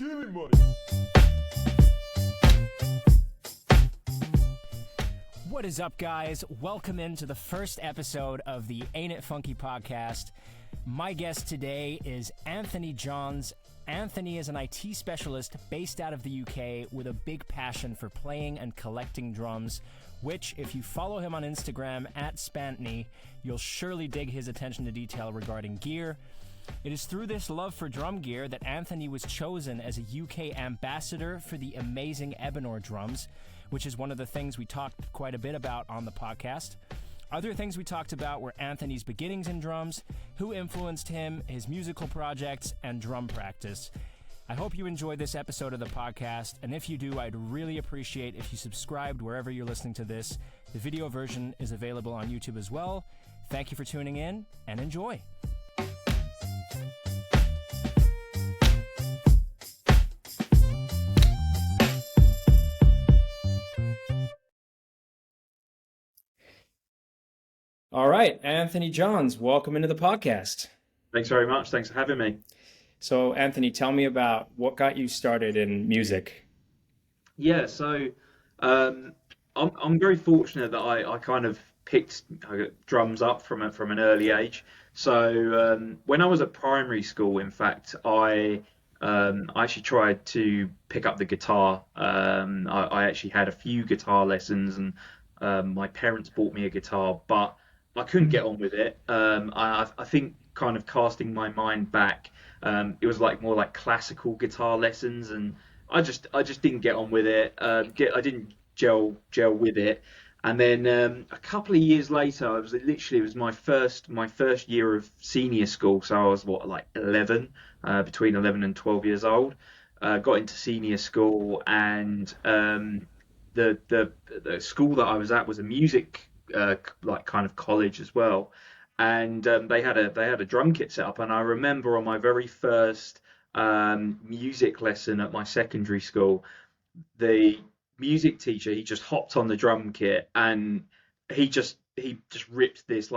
Give me money. What is up, guys? Welcome into the first episode of the Ain't It Funky podcast. My guest today is Anthony Johns. Anthony is an IT specialist based out of the UK with a big passion for playing and collecting drums, which, if you follow him on Instagram @Spantney, you'll surely dig his attention to detail regarding gear. It is through this love for drum gear that Anthony was chosen as a UK ambassador for the amazing Ebenor drums, which is one of the things we talked quite a bit about on the podcast. Other things we talked about were Anthony's beginnings in drums, who influenced him, his musical projects, and drum practice. I hope you enjoyed this episode of the podcast, and if you do, I'd really appreciate if you subscribed wherever you're listening to this. The video version is available on YouTube as well. Thank you for tuning in, and enjoy. All right, Anthony Johns, welcome into the podcast. Thanks very much. Thanks for having me. So, Anthony, tell me about what got you started in music. Yeah, so I'm very fortunate that I kind of picked drums up from an early age. So when I was at primary school, in fact, I actually tried to pick up the guitar. I actually had a few guitar lessons, and my parents bought me a guitar, but I couldn't get on with it. I think, kind of casting my mind back, it was more like classical guitar lessons, and I just didn't get on with it. I didn't gel with it. And then a couple of years later, it was my first year of senior school. So I was 11, between 11 and 12 years old. Got into senior school, and the school that I was at was a music kind of college as well, and they had a drum kit set up. And I remember on my very first music lesson at my secondary school, the music teacher, he just hopped on the drum kit and he just ripped this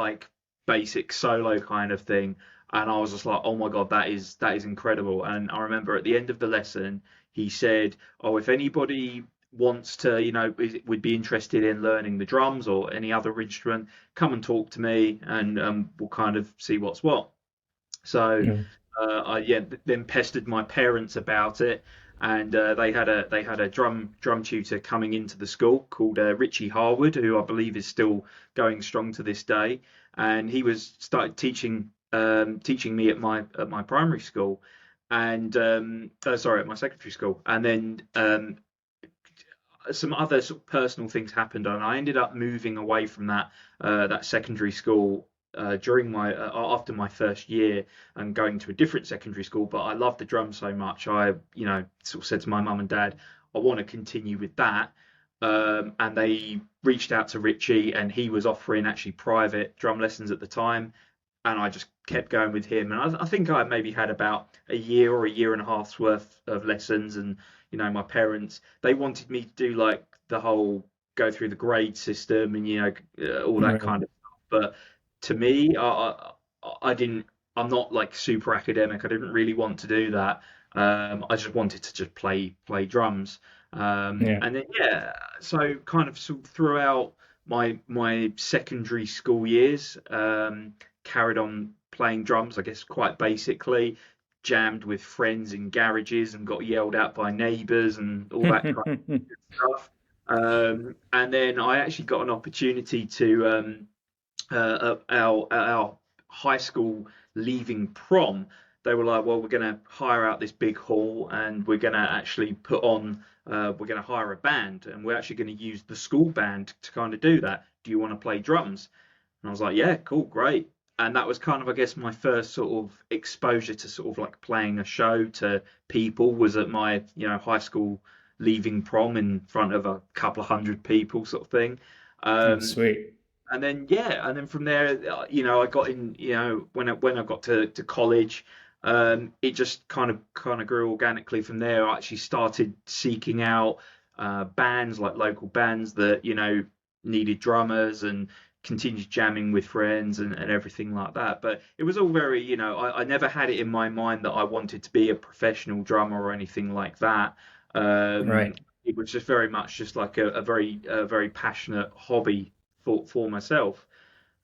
basic solo kind of thing, and I was just like, oh my god, that is incredible. And I remember at the end of the lesson he said, oh, if anybody wants to, would be interested in learning the drums or any other instrument, come and talk to me, and we'll kind of see what's what. So I then pestered my parents about it, and they had a drum tutor coming into the school called Richie Harwood, who I believe is still going strong to this day, and he started teaching me at my primary school, and at my secondary school, and then some other sort of personal things happened, and I ended up moving away from that secondary school during after my first year, and going to a different secondary school. But I loved the drums so much, I sort of said to my mum and dad, I want to continue with that. And they reached out to Richie, and he was offering actually private drum lessons at the time, and I just kept going with him. And I think I maybe had about a year or a year and a half's worth of lessons. And my parents, they wanted me to do the whole go through the grade system and all that kind of stuff. But to me, I didn't. I'm not super academic. I didn't really want to do that. I just wanted to just play drums. And then so kind of throughout my secondary school years, carried on playing drums, I guess, quite basically. Jammed with friends in garages and got yelled at by neighbours and all that kind of stuff. And then I actually got an opportunity to our high school leaving prom. They were like, well, we're going to hire out this big hall, and we're going to actually we're going to hire a band, and we're actually going to use the school band to kind of do that. Do you want to play drums? And I was like, yeah, cool, great. And that was kind of, I guess, my first sort of exposure to sort of playing a show to people, was at my, high school leaving prom in front of a couple of hundred people, sort of thing. Sweet. And then from there, I got in, when I got to college, it just kind of grew organically from there. I actually started seeking out bands, local bands that, needed drummers, and continued jamming with friends and everything like that. But it was all very, I never had it in my mind that I wanted to be a professional drummer or anything like that. Um, Right. it was just very much just like a very passionate hobby for myself.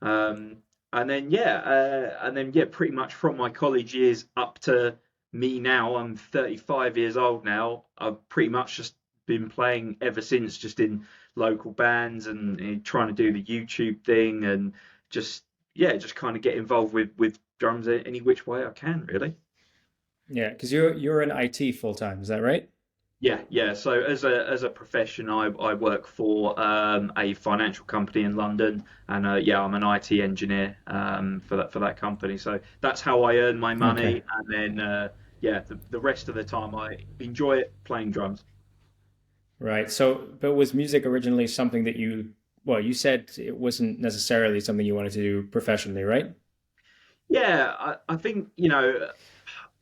Um, and then pretty much from my college years up to me now, I'm 35 years old now. I've pretty much just been playing ever since, just in local bands and trying to do the YouTube thing and just just kind of get involved with drums any which way I can, really. Yeah, because you're in IT full time, is that right? Yeah, yeah. So as a profession, I work for a financial company in London, and I'm an IT engineer for that company. So that's how I earn my Okay. money, and then the rest of the time I enjoy it playing drums. Right. So, but was music originally something that well, you said it wasn't necessarily something you wanted to do professionally, right? Yeah, I think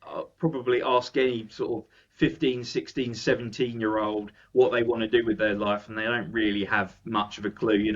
I'll probably ask any sort of 15, 16, 17-year-old what they want to do with their life, and they don't really have much of a clue.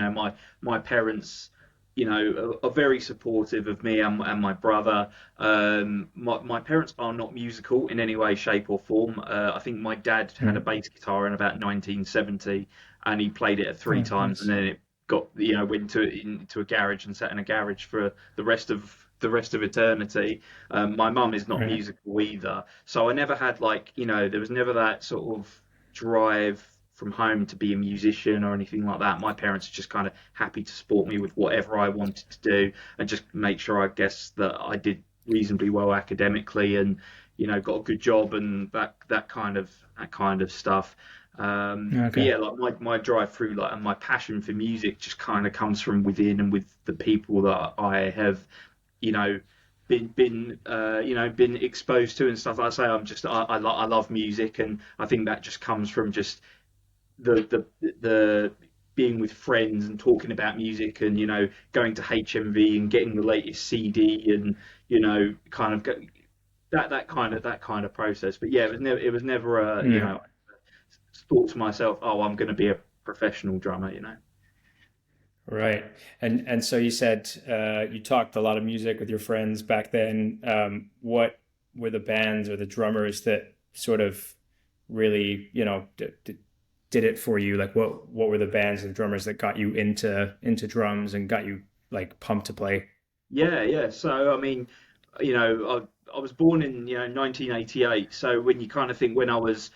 My parents, are very supportive of me and my brother. My parents are not musical in any way, shape, or form. I think my dad had a Mm. bass guitar in about 1970, and he played it at three Oh, times, and nice. then it got, went into a garage and sat in a garage for the rest of eternity. My mum is not Right. musical either, so I never had like, there was never that sort of drive from home to be a musician or anything like that. My parents are just kind of happy to support me with whatever I wanted to do and just make sure, I guess, that I did reasonably well academically and got a good job and that kind of stuff. But Okay. yeah, like my drive through, like, and my passion for music just kind of comes from within and with the people that I have you know been exposed to and stuff. Like I say, I love music, and I think that just comes from just the being with friends and talking about music, and going to HMV and getting the latest CD, and kind of that kind of process. But yeah, it was never Yeah. thought to myself, oh, I'm going to be a professional drummer. Right. And so you said you talked a lot of music with your friends back then. What were the bands or the drummers that sort of really, did it for you? Like what were the bands and drummers that got you into drums and got you like pumped to play? Yeah, yeah. So I mean, I was born in 1988. So when you kind of think, when I was,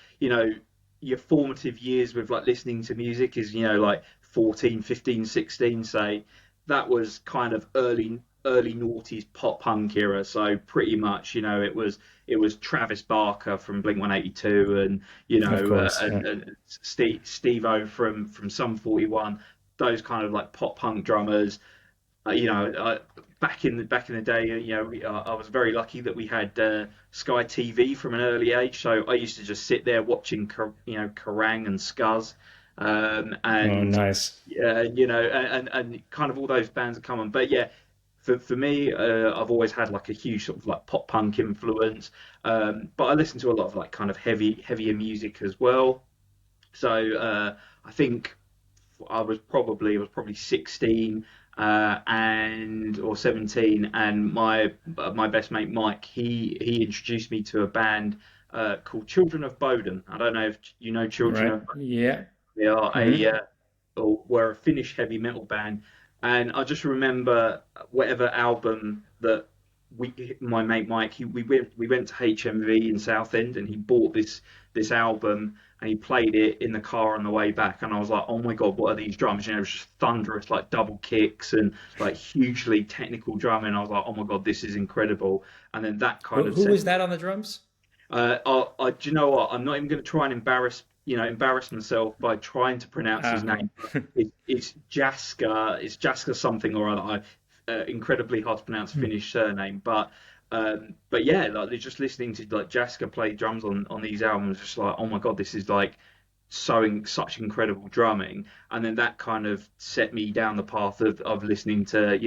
your formative years with like listening to music is, like 14, 15, 16. Say that was kind of early noughties pop punk era. So pretty much, it was Travis Barker from Blink 182, and Of course. Yeah. Steve-O from Sum 41. Those kind of like pop punk drummers. Back in the day, I was very lucky that we had Sky TV from an early age. So I used to just sit there watching, Kerrang and Scuzz, Oh, and nice. and kind of all those bands are common. But yeah, for me, I've always had like a huge sort of like pop punk influence. But I listen to a lot of like kind of heavier music as well. So I think I was probably 16 and or 17, and my best mate Mike, he introduced me to a band called Children of Bodom. I don't know if you know Children Right. of. Yeah. They are Hmm. or were a Finnish heavy metal band, and I just remember whatever album that my mate Mike, we went to HMV in Southend, and he bought this album, and he played it in the car on the way back, and I was like, oh my God, what are these drums? It was just thunderous, like double kicks and like hugely technical drumming. I was like, oh my God, this is incredible. And then that kind of Who set. was that on the drums? Do you know what? I'm not even going to try and embarrass myself by trying to pronounce his Okay. name. But it's Jaska. It's Jaska something or other. Incredibly hard to pronounce Finnish surname, but yeah, like just listening to like Jaska play drums on these albums, just like, oh my God, this is like such incredible drumming. And then that kind of set me down the path of listening to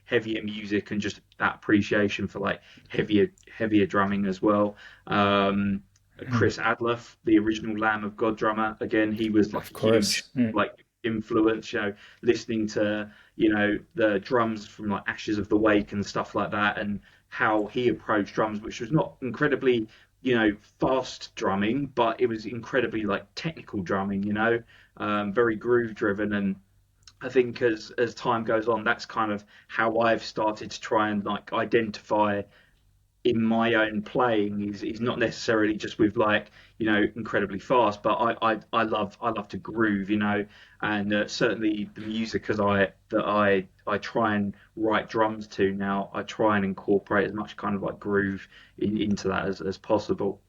heavier music, and just that appreciation for like heavier drumming as well. Chris Adler, the original Lamb of God drummer, again, he was like Of a huge, course. Mm. like, influence, listening to, the drums from like Ashes of the Wake and stuff like that, and how he approached drums, which was not incredibly, fast drumming, but it was incredibly like technical drumming, very groove driven. And I think as time goes on, that's kind of how I've started to try and like identify in my own playing is not necessarily just with like incredibly fast, but I love to groove, and certainly the music as I try and write drums to now, I try and incorporate as much kind of like groove into that as possible.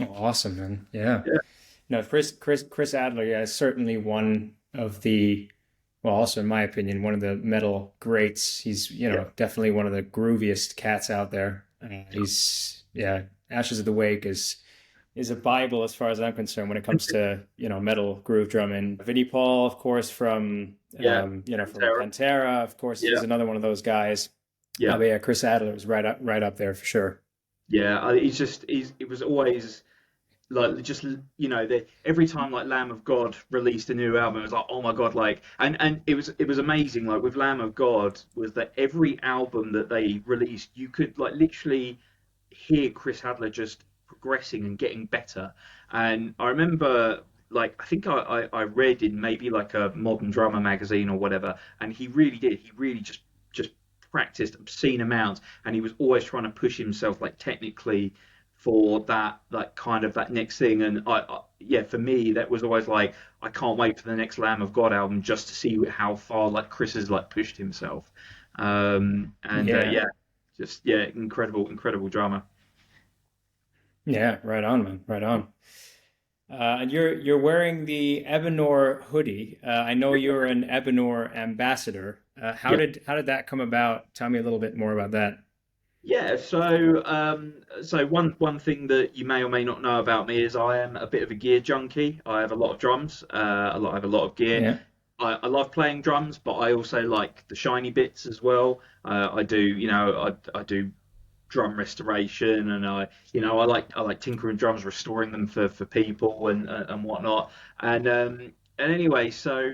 Oh, awesome, man. Yeah. Yeah, No, Chris Adler, yeah, is certainly one of the, well, also in my opinion, one of the metal greats. He's, yeah, definitely one of the grooviest cats out there. Yeah, Ashes of the Wake is a Bible as far as I'm concerned when it comes to, metal groove drumming. Vinnie Paul, of course, yeah. from Terror. Pantera, of course, Yeah, he's another one of those guys. yeah. But yeah, Chris Adler was right up there for sure. Yeah, it was always like just every time like Lamb of God released a new album, it was like, oh my God, like, and it was amazing. Like with Lamb of God, was that every album that they released, you could like literally hear Chris Hadler just progressing and getting better. And I remember, like, I think I read in maybe like a Modern Drummer magazine or whatever, and he really did. He really just practiced obscene amounts, and he was always trying to push himself, like, technically for that, like, kind of that next thing. And yeah, for me, that was always like, I can't wait for the next Lamb of God album just to see how far like Chris has like pushed himself. And Yeah. yeah, just yeah, incredible drama. Yeah, right on, man. Right on. And you're wearing the Ebenor hoodie. I know you're an Ebenor ambassador. Yeah. How did that come about? Tell me a little bit more about that. Yeah, so one thing that you may or may not know about me is I am a bit of a gear junkie. I have a lot of drums, I have a lot of gear. Yeah. I love playing drums, but I also like the shiny bits as well. I do, I do drum restoration, and I like tinkering drums, restoring them for people and whatnot. And anyway, so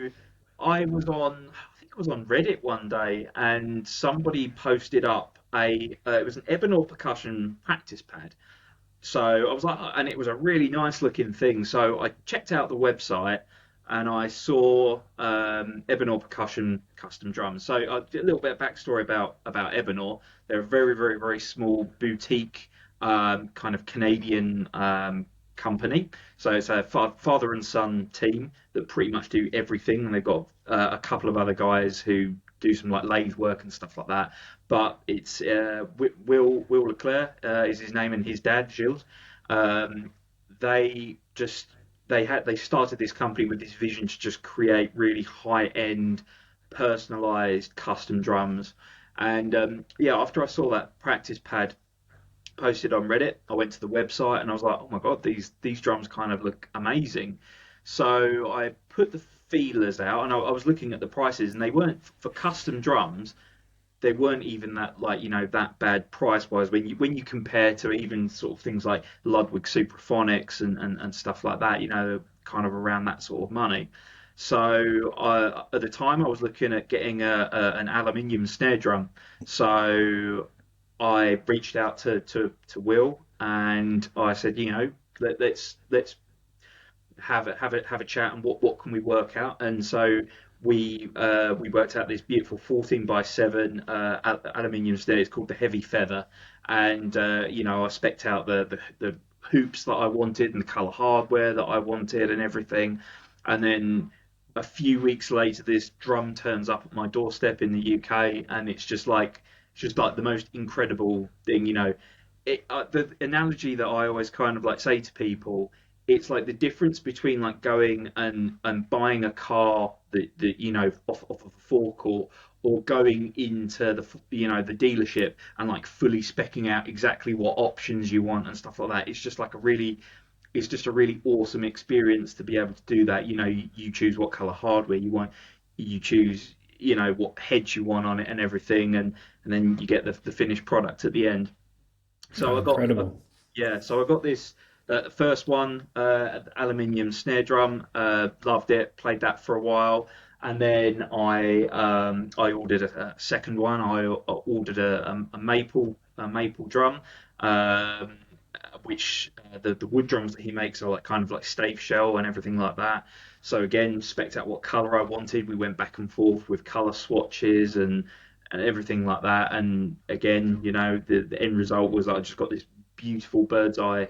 I think I was on Reddit one day, and somebody posted up it was an Ebenor percussion practice pad. So I was like, and it was a really nice looking thing. So I checked out the website and I saw Ebenor percussion custom drums. So a little bit of backstory about Ebenor. They're a very small boutique kind of Canadian company. So it's a father and son team that pretty much do everything, and they've got a couple of other guys who do some like lathe work and stuff like that. But it's Will Leclerc is his name, and his dad Gilles. Um, they just they started this company with this vision to just create really high end, personalized custom drums. And yeah, after I saw that practice pad posted on Reddit, I went to the website and I was like, oh my God, these drums kind of look amazing. So I put the feelers out, and I was looking at the prices, and they weren't for custom drums. They weren't even that, like, that bad price wise when you compare to even sort of things like Ludwig Supraphonics and stuff like that. Kind of around that sort of money. So at the time I was looking at getting an aluminium snare drum. So I reached out to Will, and I said, let's have a chat, and what can we work out. And so we worked out this beautiful 14 by 7 aluminium snare. It's called the Heavy Feather. And I specced out the hoops that I wanted and the color hardware that I wanted and everything. And then a few weeks later, this drum turns up at my doorstep in the UK, and it's just like the most incredible thing. The analogy that I always kind of like say to people, it's like the difference between like going and buying a car that off of a forecourt, or going into the dealership and like fully specking out exactly what options you want and stuff like that. It's just a really awesome experience to be able to do that. You choose what color hardware you want, you choose what heads you want on it and everything, and then you get the finished product at the end. Oh, So I got incredible. yeah, so I got this the first one, aluminium snare drum. Loved it. Played that for a while, and then I ordered a second one. I ordered a maple drum, um, which the wood drums that he makes are like kind of like stave shell and everything like that. So again, spec'd out what color I wanted. We went back and forth with color swatches and everything like that. And again, the end result was I just got this beautiful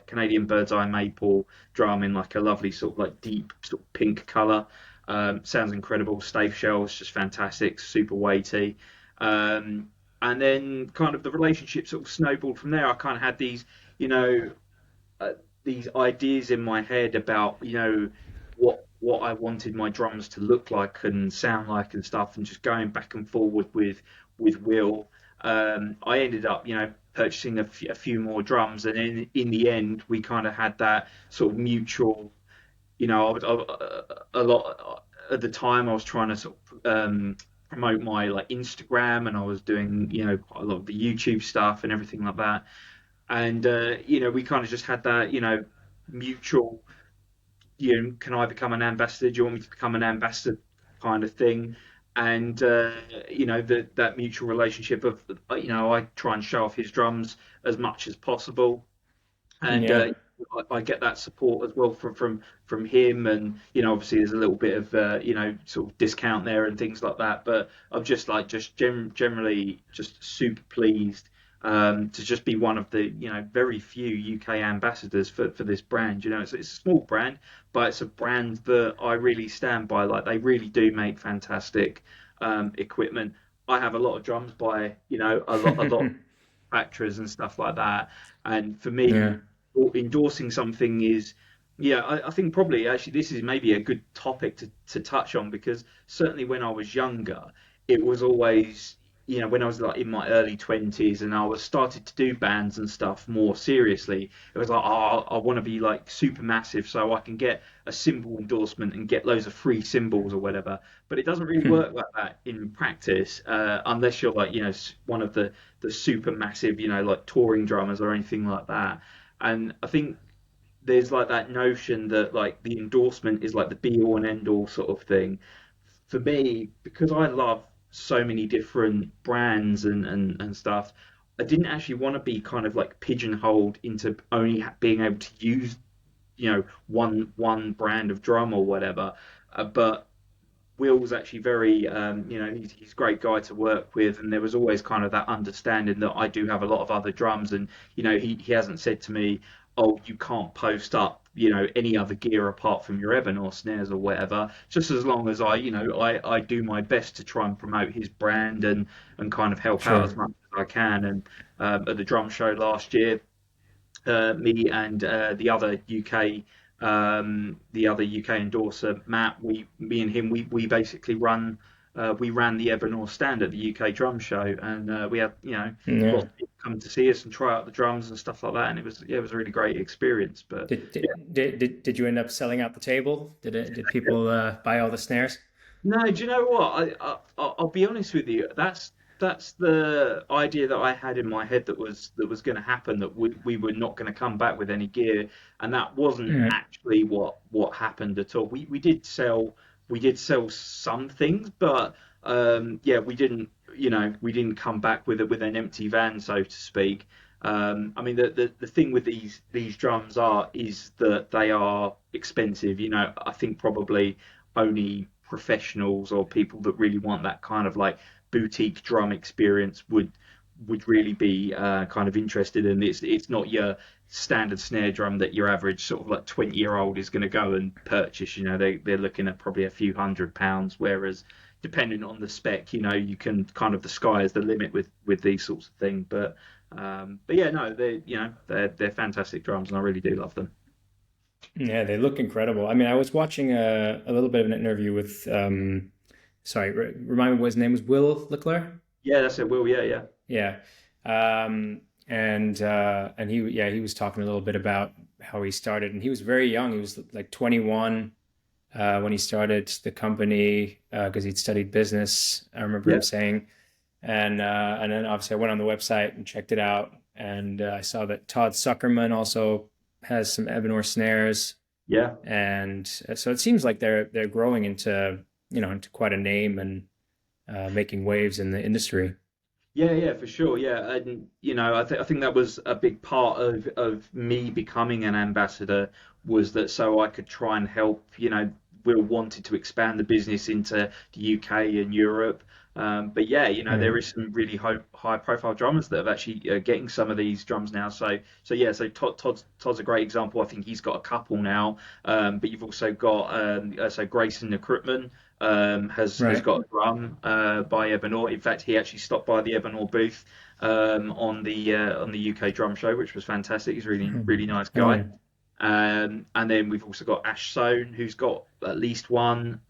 Canadian bird's eye maple drum in like a lovely sort of like deep sort of pink color. Sounds incredible. Stave shell is just fantastic, super weighty. Um, and then kind of the relationship sort of snowballed from there. I kind of had you know, uh, these ideas in my head about what I wanted my drums to look like and sound like and stuff, and just going back and forward with Will. I ended up purchasing a few more drums, and in the end we kind of had that sort of mutual. A lot at the time I was trying to sort of promote my like Instagram, and I was doing quite a lot of the YouTube stuff and everything like that. And we kind of just had that mutual, can I become an ambassador? Do you want me to become an ambassador kind of thing? And that mutual relationship of I try and show off his drums as much as possible, and Yeah. I get that support as well from him. And obviously there's a little bit of sort of discount there and things like that, but I'm just like generally just super pleased to just be one of the very few UK ambassadors for this brand. It's a small brand, but it's a brand that I really stand by. Like, they really do make fantastic equipment. I have a lot of drums by a lot of manufacturers and stuff like that, and for Yeah. me, endorsing something is, yeah, I think probably actually this is maybe a good topic to touch on, because certainly when I was younger, it was always, when I was like in my early 20s and I was started to do bands and stuff more seriously, it was like, oh, I want to be like super massive so I can get a cymbal endorsement and get loads of free cymbals or whatever. But it doesn't really work like that in practice, unless you're like, one of the super massive, like touring drummers or anything like that. And I think there's like that notion that like the endorsement is like the be all and end all sort of thing. For me, because I love so many different brands and stuff, I didn't actually want to be kind of like pigeonholed into only being able to use, one brand of drum or whatever. But Will's actually very, he's a great guy to work with, and there was always kind of that understanding that I do have a lot of other drums, and he hasn't said to me, "Oh, you can't post up, any other gear apart from your Evan or snares or whatever." Just as long as I do my best to try and promote his brand and kind of help out as Sure. much as I can. And at the drum show last year, me and the other UK endorser, Matt, me and him, we basically we ran the Evernorth stand at the UK drum show, and we had lots Yeah. of people come to see us and try out the drums and stuff like that, and it was a really great experience. But Did you end up selling out the table? Did people buy all the snares? no, do you know what? I'll be honest with you. That's the idea that I had in my head that was going to happen. That we were not going to come back with any gear, and that wasn't Yeah. actually what happened at all. We did sell some things, but yeah, we didn't come back with an empty van, so to speak. I mean, the thing with these drums is that they are expensive. I think probably only professionals or people that really want that kind of like boutique drum experience would really be kind of interested in. It's not your standard snare drum that your average sort of like 20-year-old is going to go and purchase. They're looking at probably a few £100s, whereas depending on the spec, you can kind of, the sky is the limit with these sorts of things. But yeah, no, they're fantastic drums, and I really do love them. Yeah, they look incredible. I mean, I was watching a little bit of an interview with sorry, remind me what his name was, Will Leclerc? Yeah, that's it, Will. Yeah, yeah, Yeah. And he was talking a little bit about how he started, and he was very young. He was like 21 when he started the company because he'd studied business. I remember him yeah. saying, and then obviously I went on the website and checked it out, and I saw that Todd Suckerman also has some Ebenor snares, Yeah. and so it seems like they're growing into into quite a name and making waves in the industry. Yeah, yeah, for sure. Yeah, and I think that was a big part of me becoming an ambassador was that so I could try and help. Will wanted to expand the business into the UK and Europe. But yeah, there Right. is some really high profile drummers that have actually getting some of these drums now. So yeah, so Todd's a great example. I think he's got a couple now. But you've also got so Grayson Equipment has Right. got a drum by Ebenor. In fact, he actually stopped by the Ebenor booth on the UK drum show, which was fantastic. He's a really really nice Oh guy. yeah. And then we've also got Ash Sohn, who's got at least one.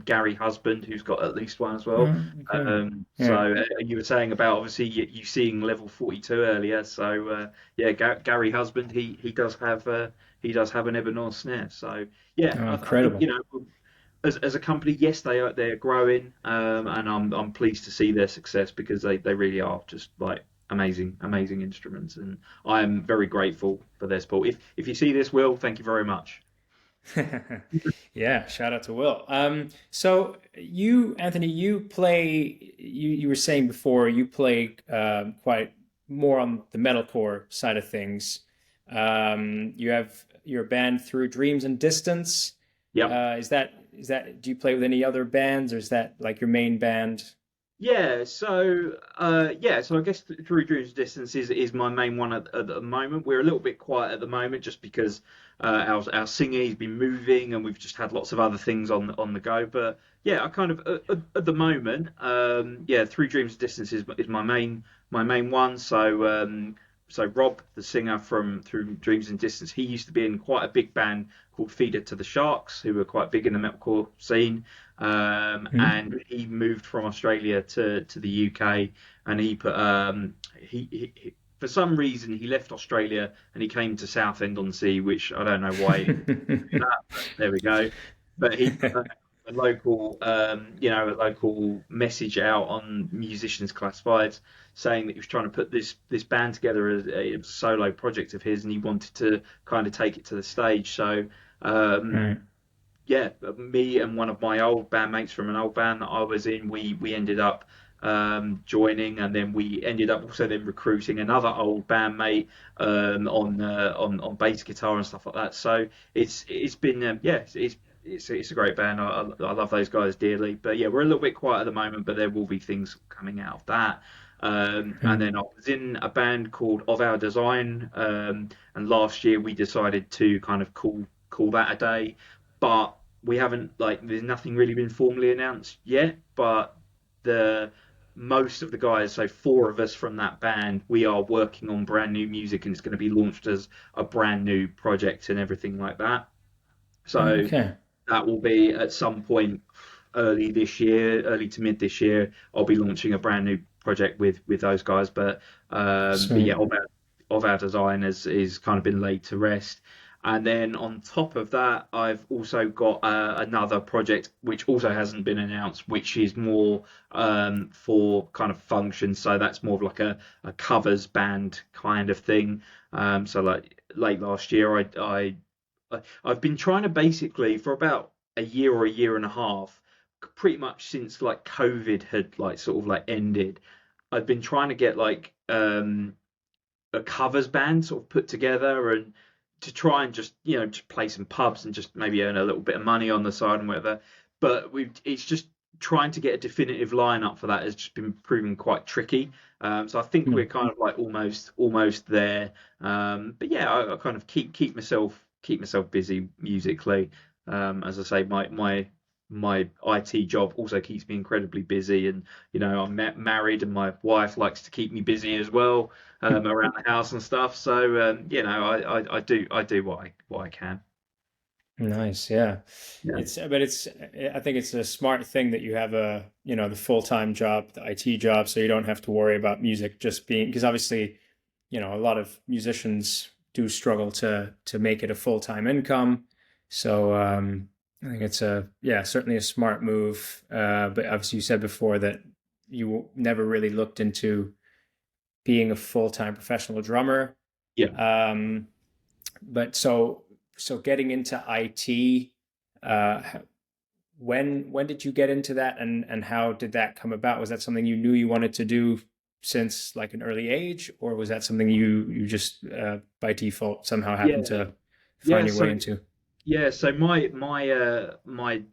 Gary Husband, who's got at least one as well. Okay. So Yeah. you were saying about obviously you seeing level 42 earlier. So yeah, Gary Husband, he does have an Ebenor snare. So yeah, Oh, I think incredible. as a company, yes, they're growing, and I'm pleased to see their success because they really are just like amazing instruments, and I am very grateful for their support. If you see this, Will, thank you very much. Yeah, shout out to Will. So you, Anthony, you were saying before you play quite more on the metalcore side of things. You have your band Through Dreams and Distance. Yep. Do you play with any other bands, or is that like your main band? So I guess Through Dreams Distance is my main one at the moment. We're a little bit quiet at the moment just because our singer has been moving and we've just had lots of other things on the go. But yeah, I kind of at the moment, yeah, Through Dreams Distance is my main one. So Rob, the singer from Through Dreams and Distance, he used to be in quite a big band called Feeder to the Sharks, who were quite big in the metalcore scene. Hmm? And he moved from Australia to the UK, and he put for some reason he left Australia and he came to Southend-on-Sea, which I don't know why he did that, but there we go. But he put a local message out on Musicians Classifieds saying that he was trying to put this band together as a solo project of his, and he wanted to kind of take it to the stage. So um, Right. yeah, me and one of my old bandmates from an old band that I was in, we ended up joining, and then we ended up also then recruiting another old bandmate on bass guitar and stuff like that. So it's been yeah, it's a great band. I love those guys dearly. But yeah, we're a little bit quiet at the moment, but there will be things coming out of that. And then I was in a band called Of Our Design, and last year we decided to kind of call that a day, but we haven't like there's nothing really been formally announced yet. But the most of the guys, so four of us from that band, we are working on brand new music, and it's going to be launched as a brand new project and everything like that. So Okay. that will be at some point early this year, early to mid this year. I'll be launching a brand new project with those guys. But yeah, Sweet. of our design is kind of been laid to rest. And then on top of that, I've also got another project which also hasn't been announced, which is more for kind of function. So that's more of like a covers band kind of thing. So like late last year, I've been trying to basically for about a year or a year and a half, pretty much since like COVID had like sort of like ended. I've been trying to get like a covers band sort of put together and to try and just to play some pubs and just maybe earn a little bit of money on the side and whatever. But it's just trying to get a definitive lineup for that has just been proving quite tricky. So I think we're Hmm. kind of like almost there. But yeah, I kind of keep myself busy musically. As I say, my IT job also keeps me incredibly busy, and I'm married, and my wife likes to keep me busy as well around the house and stuff. So I do what I can. Nice, yeah. Yeah. I think it's a smart thing that you have the full-time job, the IT job, so you don't have to worry about music just being, because obviously, a lot of musicians do struggle to make it a full-time income. So, I think it's certainly a smart move. But obviously you said before that you never really looked into being a full-time professional drummer. Yeah. Um, but so getting into IT, uh, when did you get into that, and how did that come about? Was that something you knew you wanted to do since like an early age, or was that something you just by default somehow happened Yeah, to yeah. find your way So into? yeah, so my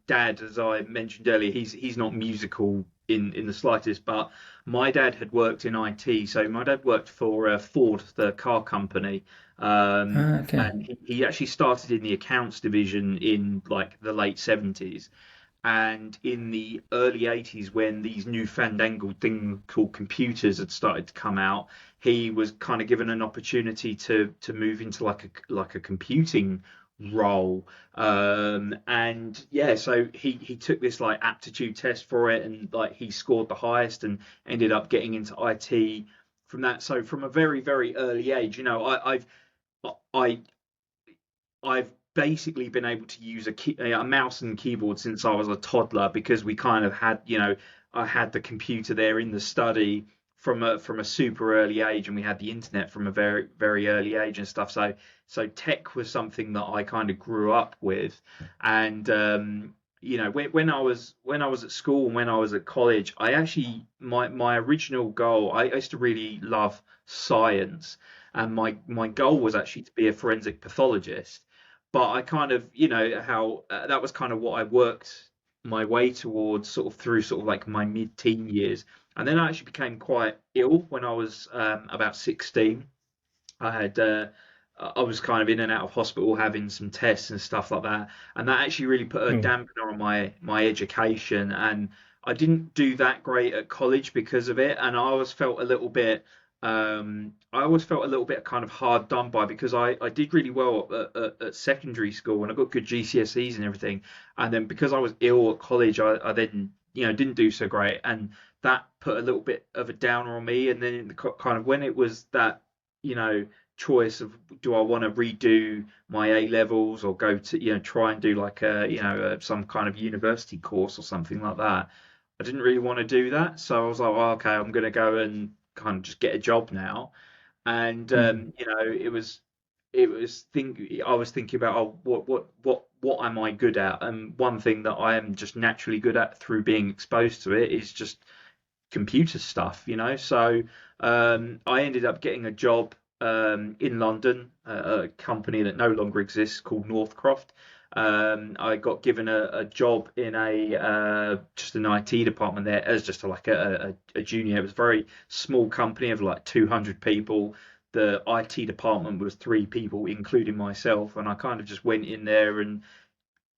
dad, as I mentioned earlier, he's not musical in the slightest, but my dad had worked in IT. So my dad worked for Ford, the car company, Okay. and he actually started in the accounts division in like the late 70s. And in the early 80s, when these new fandangled thing called computers had started to come out, he was kind of given an opportunity to move into like a computing role. And yeah, so he took this like aptitude test for it, and like he scored the highest and ended up getting into IT from that. So from a very, very early age, I I've basically been able to use a mouse and keyboard since I was a toddler, because we kind of had, I had the computer there in the study from a super early age, and we had the internet from a very, very early age and stuff. So tech was something that I kind of grew up with. And when I was at school and when I was at college, I actually my original goal, I used to really love science, and my goal was actually to be a forensic pathologist. But I kind of, how that was kind of what I worked my way towards sort of through sort of like my mid-teen years. And then I actually became quite ill when I was about 16. I had I was kind of in and out of hospital having some tests and stuff like that, and that actually really put a Oh, dampener on my education. And I didn't do that great at college because of it, and I always felt a little bit kind of hard done by, because I did really well at secondary school, and I got good GCSEs and everything. And then because I was ill at college, I then didn't do so great, and that put a little bit of a downer on me. And then in the kind of when it was that you know choice of, do I want to redo my A levels or go to try and do like some kind of university course or something like that. I didn't really want to do that, so I was like, well, okay, I'm going to go and kind of just get a job now. And mm, I was thinking about, oh, what am I good at? And one thing that I am just naturally good at through being exposed to it is just computer stuff. So I ended up getting a job in London, a company that no longer exists called Northcroft. I got given a job in a just an IT department there as just like a junior. It was a very small company of like 200 people. The IT department was three people, including myself, and I kind of just went in there and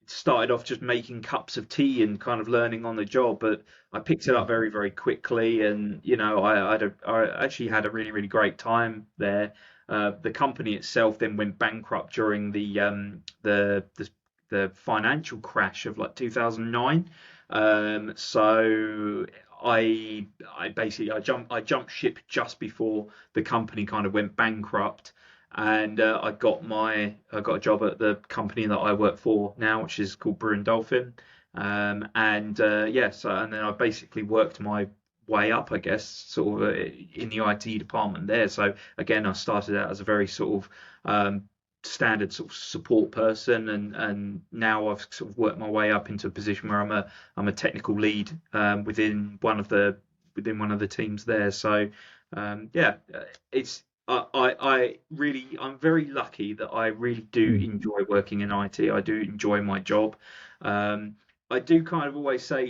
started off just making cups of tea and kind of learning on the job. But I picked it up mm. very, very quickly, and I actually had a really, really great time there. The company itself then went bankrupt during the financial crash of like 2009. So I jumped ship just before the company kind of went bankrupt, and I got a job at the company that I work for now, which is called Brew and Dolphin. And yeah, so and then I basically worked my way up, I guess, sort of in the IT department there. So again, I started out as a very sort of standard sort of support person, and now I've sort of worked my way up into a position where I'm a technical lead within one of the teams there. So yeah, it's I'm very lucky that I really do Mm. enjoy working in IT. I do enjoy my job. Um, I do kind of always say,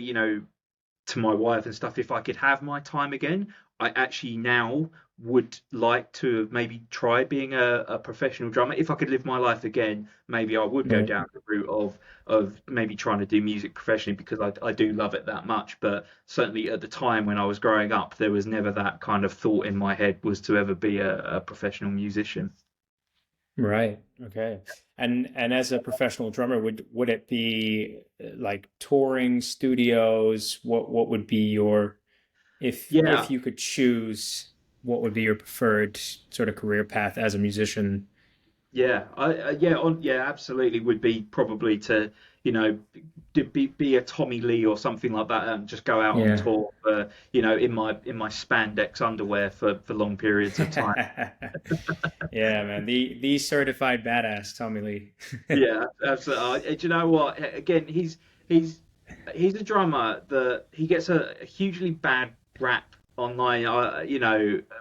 to my wife and stuff, if I could have my time again, I actually now would like to maybe try being a professional drummer. If I could live my life again, maybe I would go Right. down the route of maybe trying to do music professionally, because I do love it that much. But certainly at the time when I was growing up, there was never that kind of thought in my head was to ever be a professional musician. Right. Okay. And as a professional drummer, would it be like touring studios? What would be your, if Yeah, you could choose, what would be your preferred sort of career path as a musician? Yeah, yeah, absolutely would be probably to, be a Tommy Lee or something like that and just go out on Yeah. tour for, in my spandex underwear for long periods of time. Yeah, man. The certified badass, Tommy Lee. Yeah, absolutely. Do you know what? Again, he's he's a drummer that he gets a hugely bad rap online.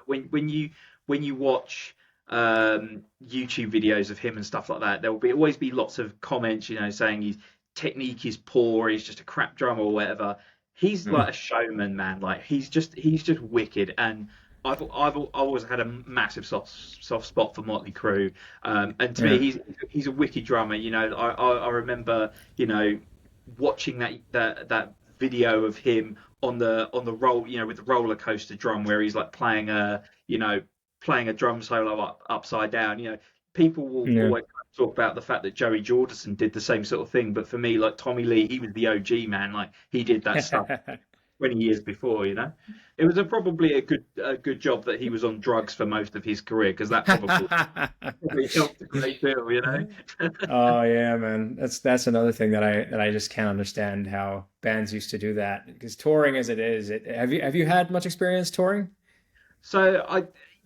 When you watch YouTube videos of him and stuff like that, there will be always be lots of comments, saying his technique is poor, he's just a crap drummer or whatever. He's like a showman, man. Like he's just wicked, and I've always had a massive soft spot for Motley Crue. And to me, Yeah. he's a wicked drummer. I remember, watching that video of him on the roll, with the roller coaster drum, where he's like playing a drum solo upside down. People will Yeah. always talk about the fact that Joey Jordison did the same sort of thing, but for me, like Tommy Lee, he was the OG man. Like he did that stuff 20 years before. It was probably a good job that he was on drugs for most of his career, because that probably helped a great deal. Oh yeah, man. That's another thing that I just can't understand how bands used to do that. Because touring as it is, have you had much experience touring? So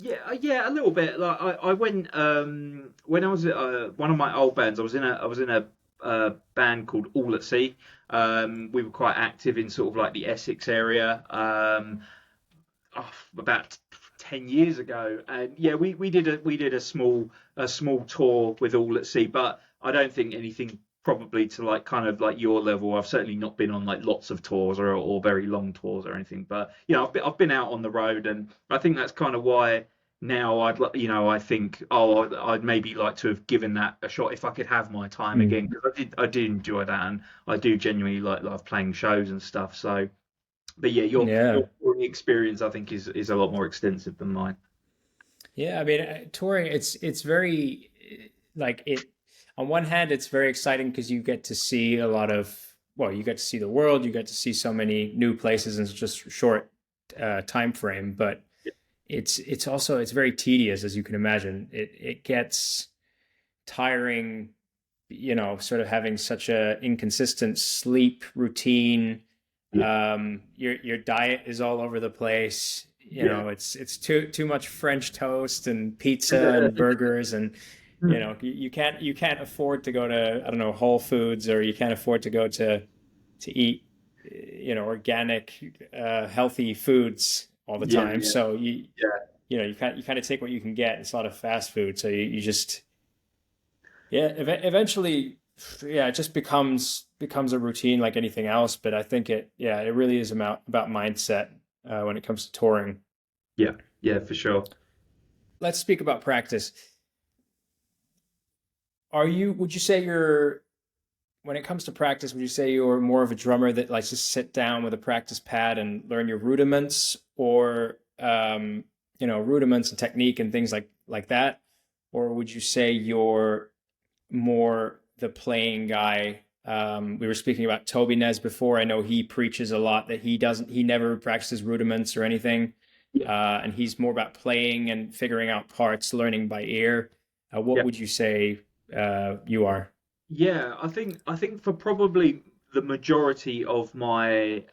yeah, a little bit. Like I went, when I was at one of my old bands. I was in a band called All at Sea. We were quite active in sort of like the Essex area. About 10 years ago, and yeah, we did a small tour with All at Sea, but I don't think anything probably to like kind of like your level. I've certainly not been on like lots of tours or very long tours or anything, but I've been out on the road, and I think that's kind of why now I think, oh, I'd maybe like to have given that a shot if I could have my time Mm. again, because I did enjoy that, and I do genuinely like love playing shows and stuff. So, but yeah, your Yeah. touring experience, I think, is a lot more extensive than mine. Yeah, I mean, touring, it's very like it. On one hand, it's very exciting because you get to see a lot of, well, you get to see the world, you get to see so many new places in just a short time frame. But it's also it's very tedious, as you can imagine. It gets tiring, sort of having such a inconsistent sleep routine. Yeah, Your diet is all over the place. yeah, It's too much French toast and pizza and burgers, and you can't afford to go to, I don't know, Whole Foods, or you can't afford to go to eat organic healthy foods all the yeah, time. yeah, So you yeah. you know you kind of take what you can get. It's a lot of fast food, so you just, yeah, eventually, yeah, it just becomes a routine like anything else. But I think it really is about mindset when it comes to touring. Yeah, yeah, for sure. Let's speak about practice. Would you say when it comes to practice, would you say you're more of a drummer that likes to sit down with a practice pad and learn your rudiments, or rudiments and technique and things like that? Or would you say you're more the playing guy? We were speaking about Toby Nez before. I know he preaches a lot that he never practices rudiments or anything, Yeah, and he's more about playing and figuring out parts, learning by ear. What yeah. would you say you are? Yeah, I think for probably the majority of my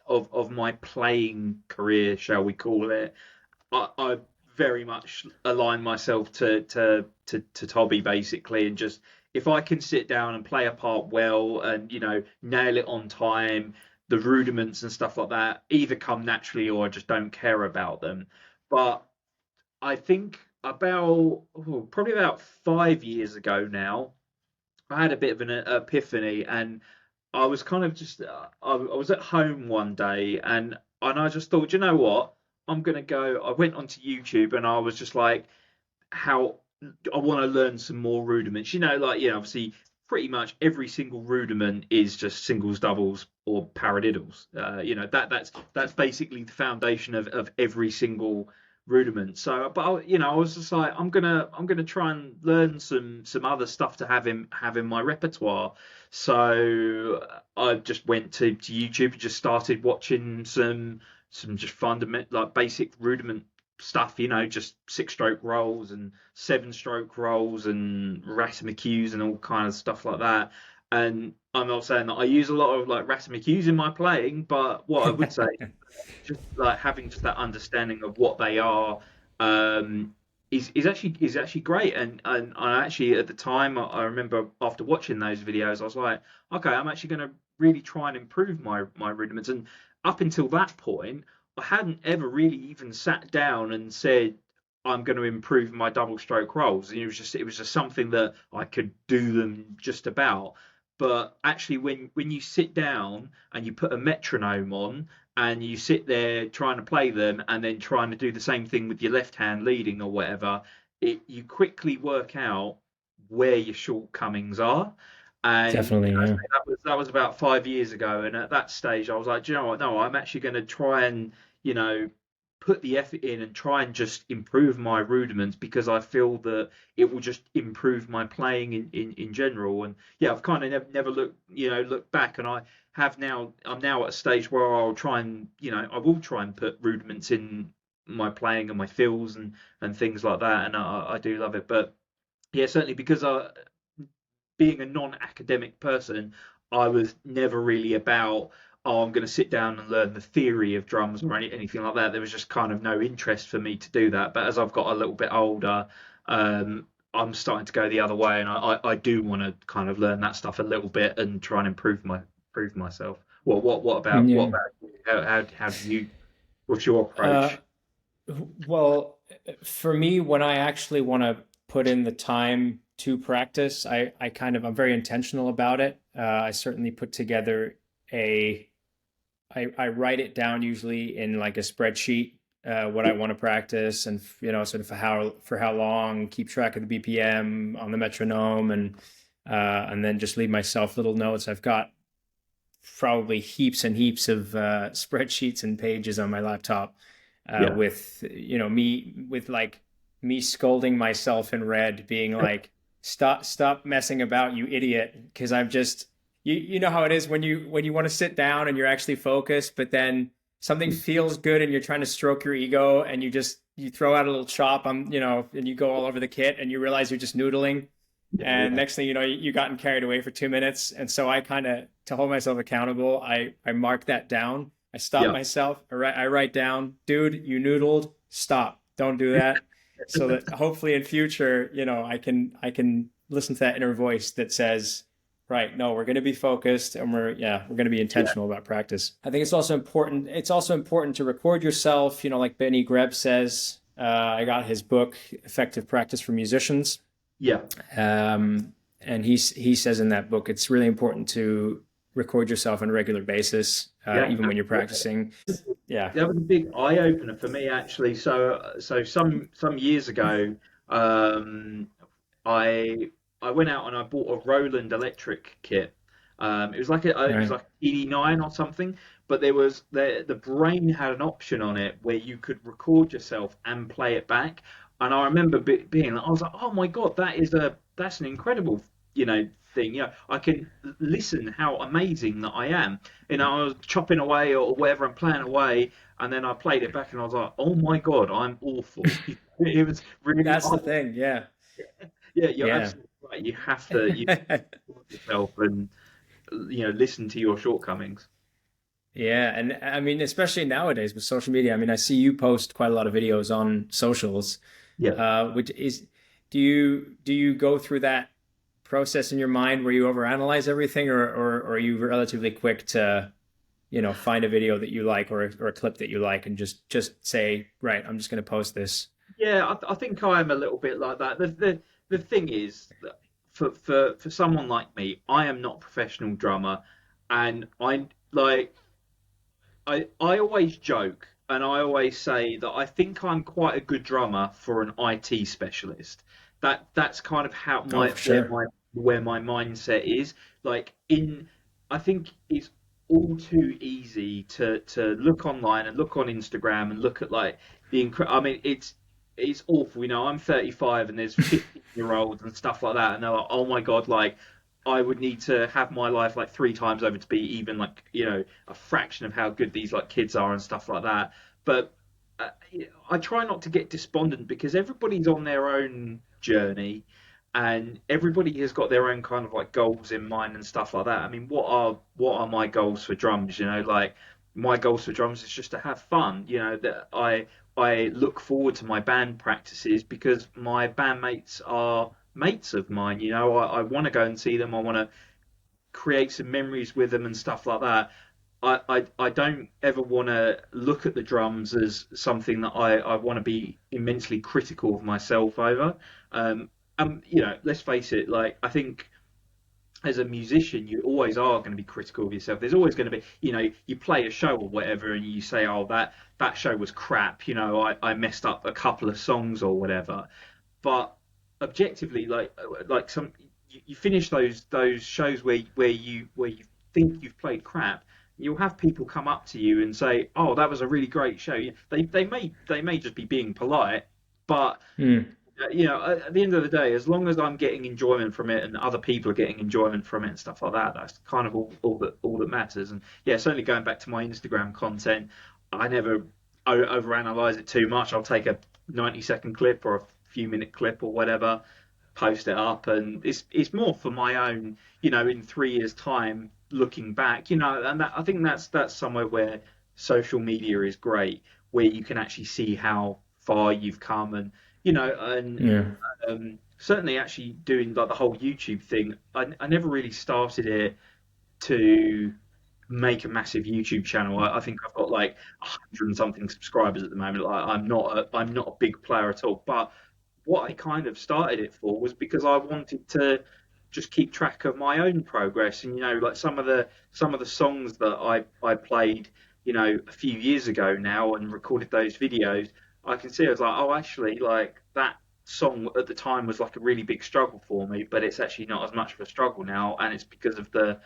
playing career, shall we call it, I very much align myself to Toby, basically, and just, if I can sit down and play a part well, and nail it on time, the rudiments and stuff like that either come naturally or I just don't care about them. But I think probably about 5 years ago now, I had a bit of an epiphany, and I was kind of just I was at home one day, and I just thought, you know what, I'm gonna go. I went onto YouTube, and I was just like, how I want to learn some more rudiments. Obviously, pretty much every single rudiment is just singles, doubles, or paradiddles. That's basically the foundation of every single rudiment. So, but I was just like, I'm gonna try and learn some other stuff to have in my repertoire. So I just went to YouTube and just started watching some just fundamental, like, basic rudiment stuff, just 6-stroke rolls and 7-stroke rolls and Ratamacues and all kind of stuff like that. And I'm not saying that I use a lot of like Ratamacues in my playing, but what I would say, just like having just that understanding of what they are, um, is actually great. And I actually at the time I remember after watching those videos, I was like, okay, I'm actually going to really try and improve my rudiments. And up until that point, I hadn't ever really even sat down and said I'm going to improve my double stroke rolls. It was just something that I could do them just about. But actually, when you sit down and you put a metronome on and you sit there trying to play them and then trying to do the same thing with your left hand leading or whatever, you quickly work out where your shortcomings are. And Definitely, yeah. that was about 5 years ago. And at that stage, I was like, do you know what? No, I'm actually going to try and you know put the effort in and try and just improve my rudiments because I feel that it will just improve my playing in general. And yeah, I've kind of never looked back, and I'm now at a stage where I'll try and I will try and put rudiments in my playing and my fills and things like that, and I do love it. But yeah, certainly because being a non-academic person, I was never really about, oh, I'm going to sit down and learn the theory of drums or anything like that. There was just kind of no interest for me to do that. But as I've got a little bit older, I'm starting to go the other way, and I do want to kind of learn that stuff a little bit and try and improve myself. What about you? How do you? What's your Uh, approach? well, for me, when I actually want to put in the time to practice, I'm very intentional about it. I certainly put together a I write it down usually in like a spreadsheet, what I want to practice, and sort of for how long, keep track of the BPM on the metronome, and then just leave myself little notes. I've got probably heaps and heaps of spreadsheets and pages on my laptop, Yeah. with me scolding myself in red, being like, stop messing about, you idiot, because I'm just, you know how it is when you want to sit down and you're actually focused, but then something feels good and you're trying to stroke your ego, and you throw out a little chop on, and you go all over the kit and you realize you're just noodling. Yeah. And Yeah. next thing you know, you gotten carried away for 2 minutes. And so I kind of, to hold myself accountable, I mark that down. I stop Yeah. myself. I write down, dude, you noodled. Stop. Don't do that. So that hopefully in future, I can listen to that inner voice that says, right, no, we're going to be focused, and we're going to be Yeah. intentional about practice. I think it's also important. It's also important to record yourself. Like Benny Greb says. I got his book, Effective Practice for Musicians. Yeah. And he says in that book, it's really important to record yourself on a regular basis, Yeah. even when you're practicing. Yeah. That was a big eye opener for me actually. So some years ago, um, I I went out and I bought a Roland electric kit. It was Right. like ED9 or something, but the Brain had an option on it where you could record yourself and play it back. And I remember being like, I was like, oh my God, that's an incredible thing. I can listen how amazing that I am. I was chopping away or whatever, I'm playing away, and then I played it back and I was like, oh my God, I'm awful. It was really That's the hard. thing. Yeah. Yeah, you're Yeah. absolutely right. You record yourself and listen to your shortcomings. Yeah. And I mean, especially nowadays with social media, I mean, I see you post quite a lot of videos on socials, Yeah. which is, do you go through that process in your mind where you overanalyze everything, or are you relatively quick to, find a video that you like, or a clip that you like, and just say, right, I'm just going to post this. Yeah, I think I am a little bit like that. The thing is that for someone like me, I am not a professional drummer, and I always joke and I always say that I think I'm quite a good drummer for an IT specialist. That's kind of how Oh, my for sure. where my mindset is. Like in I think it's all too easy to look online and look on Instagram and look at like I mean it's awful. I'm 35 and there's 15-year-olds and stuff like that, and they're like, oh my God, like I would need to have my life like 3 times over to be even like a fraction of how good these like kids are and stuff like that. But I try not to get despondent because everybody's on their own journey, and everybody has got their own kind of like goals in mind and stuff like that. I mean, what are my goals for drums? You know, like my goals for drums is just to have fun. You know, that I look forward to my band practices because my bandmates are mates of mine. You know, I want to go and see them. I want to create some memories with them and stuff like that. I don't ever want to look at the drums as something that I want to be immensely critical of myself over. Um, you know, let's face it, like I think as a musician, you always are going to be critical of yourself. There's always going to be, you know, you play a show or whatever, and you say, "Oh, that show was crap." You know, I messed up a couple of songs or whatever. But objectively, like you finish those shows where you think you've played crap, you'll have people come up to you and say, "Oh, that was a really great show." They may just be being polite, but Mm. you know, at the end of the day, as long as I'm getting enjoyment from it and other people are getting enjoyment from it and stuff like that, that's kind of all that matters. And yeah, certainly going back to my Instagram content, I never overanalyze it too much. I'll take a 90-second clip or a few minute clip or whatever, post it up, and it's more for my own, you know, in 3 years' time, looking back, you know, and I think that's somewhere where social media is great, where you can actually see how far you've come, and you know, and Yeah. certainly actually doing like the whole YouTube thing. I never really started it to make a massive YouTube channel. I think I've got like 100 and something subscribers at the moment. Like I'm not a big player at all. But what I kind of started it for was because I wanted to just keep track of my own progress. And you know, like some of the songs that I played, you know, a few years ago now and recorded those videos, I can see I was like, oh, actually, like that song at the time was like a really big struggle for me, but it's actually not as much of a struggle now, and it's because of the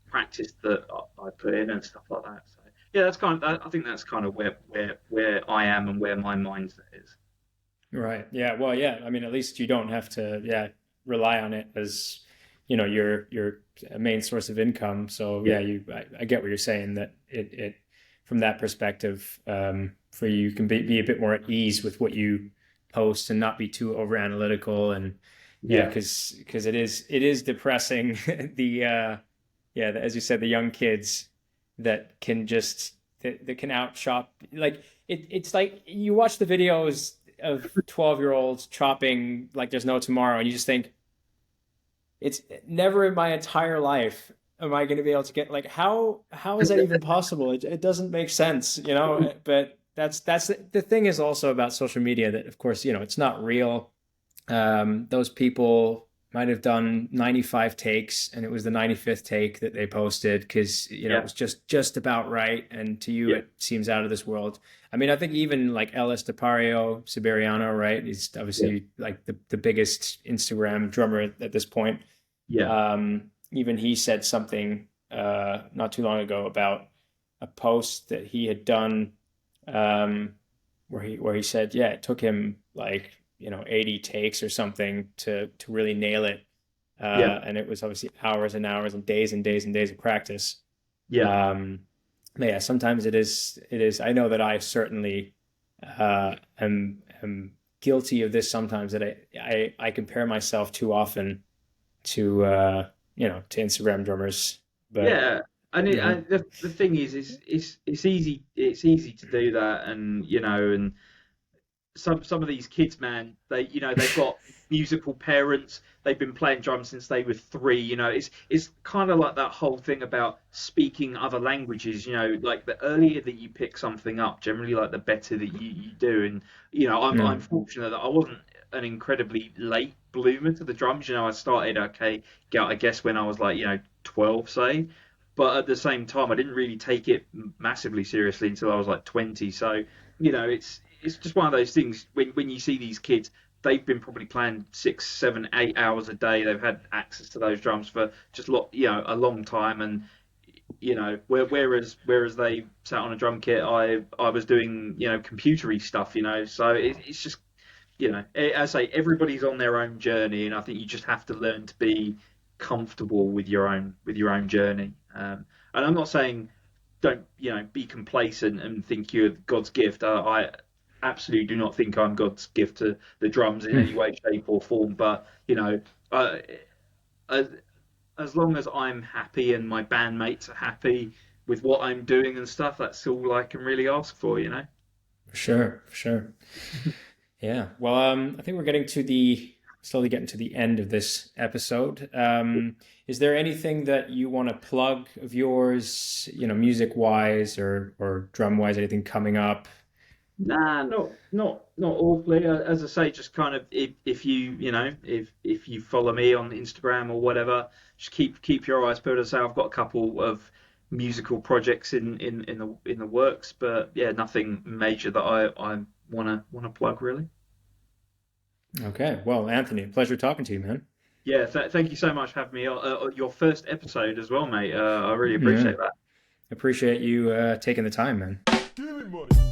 practice that I put in and stuff like that. So yeah, I think that's kind of where I am and where my mindset is. Right. Yeah. Well, yeah. I mean, at least you don't have to, yeah, rely on it as, your main source of income. So Yeah, yeah, I get what you're saying that from that perspective, for you, you can be a bit more at ease with what you post and not be too over analytical. And yeah, yeah, because it is depressing the yeah, as you said, the young kids that can just that can outshop, like it's like you watch the videos of 12-year-olds chopping like there's no tomorrow, and you just think it's never in my entire life am I going to be able to get, like, how is that even possible? It doesn't make sense, but that's the thing is also about social media, that of course, it's not real. Those people might have done 95 takes, and it was the 95th take that they posted because it yeah, was just about right, and to you yeah, it seems out of this world. I mean, I think even like Ellis Depario Siberiano, right? He's yeah, obviously like the biggest Instagram drummer at this point. yeah, Even he said something not too long ago about a post that he had done, um, where he said, yeah, it took him like 80 takes or something to really nail it, yeah, and it was obviously hours and hours and days and days and days of practice. yeah, Um, but yeah, sometimes it is. I know that I certainly am guilty of this sometimes, that I compare myself too often to to Instagram drummers. But yeah. And the thing is, it's easy to do that, and you know, and some of these kids, man, they've got musical parents. They've been playing drums since they were 3. You know, it's kind of like that whole thing about speaking other languages. You know, like the earlier that you pick something up, generally, like the better that you do. And you know, I'm mm, fortunate that I wasn't an incredibly late bloomer to the drums. You know, I started okay, I guess when I was like 12, say. But at the same time, I didn't really take it massively seriously until I was like 20. So, you know, it's just one of those things when you see these kids, they've been probably playing 6, 7, 8 hours a day. They've had access to those drums for just a long time, and whereas they sat on a drum kit, I was doing computery stuff. So it's just as I say, everybody's on their own journey, and I think you just have to learn to be comfortable with your own journey. And I'm not saying don't be complacent and think you're God's gift. I absolutely do not think I'm God's gift to the drums in any way, shape, or form. But uh, as, as long as I'm happy and my bandmates are happy with what I'm doing and stuff, that's all I can really ask for. For sure, for sure. Yeah. Well, I think we're getting to the slowly getting to the end of this episode. Is there anything that you want to plug of yours, music wise or drum wise, anything coming up? Nah, not awfully. As I say, just kind of if if you follow me on Instagram or whatever, just keep your eyes peeled. As I say, I've got a couple of musical projects in the works, but yeah, nothing major that I wanna plug really. Okay. Well, Anthony, pleasure talking to you, man. Yeah, thank you so much for having me on your first episode as well, mate. I really Yeah. appreciate that. Appreciate you taking the time, man. Give me money.